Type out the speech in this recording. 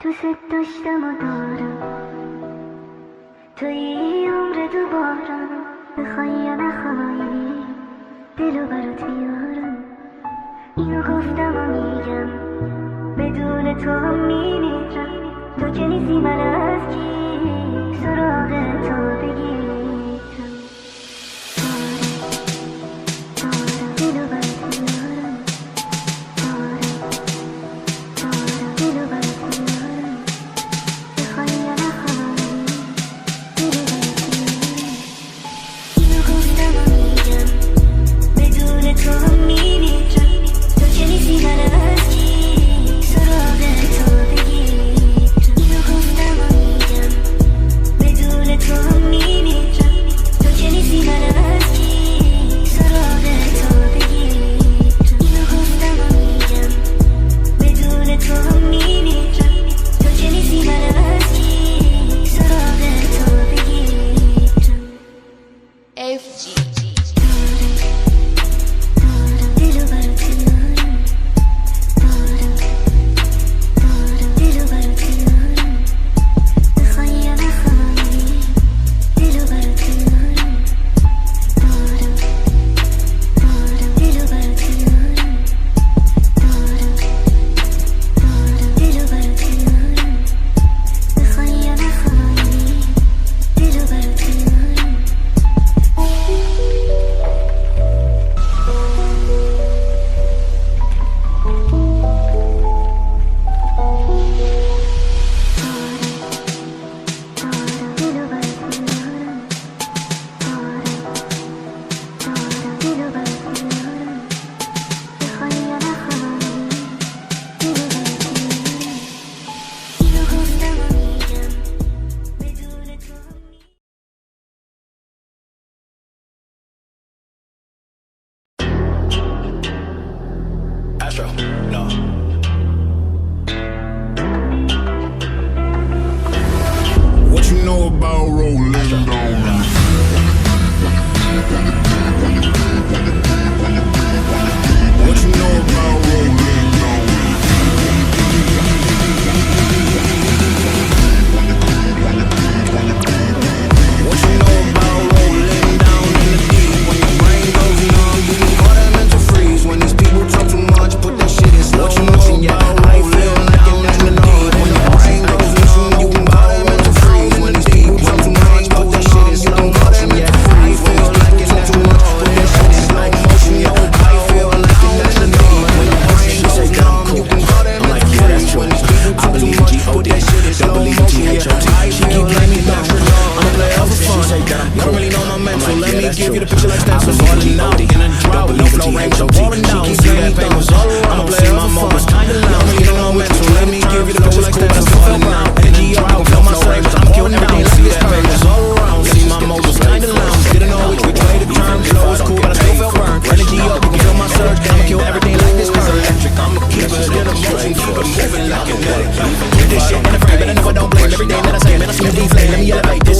دوست داشتم و دارم توی عمر دوباره بخوای یا نخوایی دلو برات میارم اینو گفتم و میگم بدون تو هم میمیرم تو که نیستی من از کی سراغ تو بگیرم دلو برات میارم دلو برات میارم بخوای یا نخوایی دلو برات میارم اینو گفتم و میگم بدون تو هم میمیرم تو که نیستی من از کی سراغ تو بگیرم اینو گفتم و میگم بدون تو هم میمیرم تو که نیستی من از کی سراغ تو بگیرم اینو گفتم و میگم بدون تو هم میمیرم تو که نیستی من از کی سراغ تو بگیرم FG دلو برات میارم دلو برات میارم بخوای یا نخوایی دلو برات میارم دلو برات میارم دلو برات میارم بخوای یا نخوایی دلو برات میارم دلو برات میارم دلو برات میارم بخوای یا نخوایی دلو برات میارم اینو گفتم و میگم بدون تو هم Astro, no. What you know about rolling down? What you know about rolling down? What you know about rolling down in the deep? When your brain goes numb, you can call that mental freeze. When these people talk too much, put that shit in slow motion. Yeah, I feel down in the deep. When your brain goes numb, you can call that mental freeze. When these people talk too much, put that shit in slow motion. Yeah, I feel like it's too much, put that shit in slow motion. Yeah, I feel like it's in the deep. When your brain goes numb, you can call that mental freeze. When these people talk too much, put that shit in slow motion. Yeah, I feel like it's natural. I'm a player for fun. You don't really know my mental. Let me give you the picture like stencils. Falling out in a drought, no flow rain, so falling down. See that pain was all around. I'm a player for fun. You don't really know my mental. Let me give you the picture like stencils. Falling out in a drought, no flow rain, I'm killing everything like this pain was all around. See my mode was kinda loud. Didn't know which way to turn. Flow was cool, but I still felt burned. Energy up, you can feel my surge. I'ma kill everything like this burn. Electric, I'ma keep it in a motion, keep it moving like kinetic. Get this shit in the frame, but I never don't blame everything that I say. Man, I smell these flame. Let me elevate this.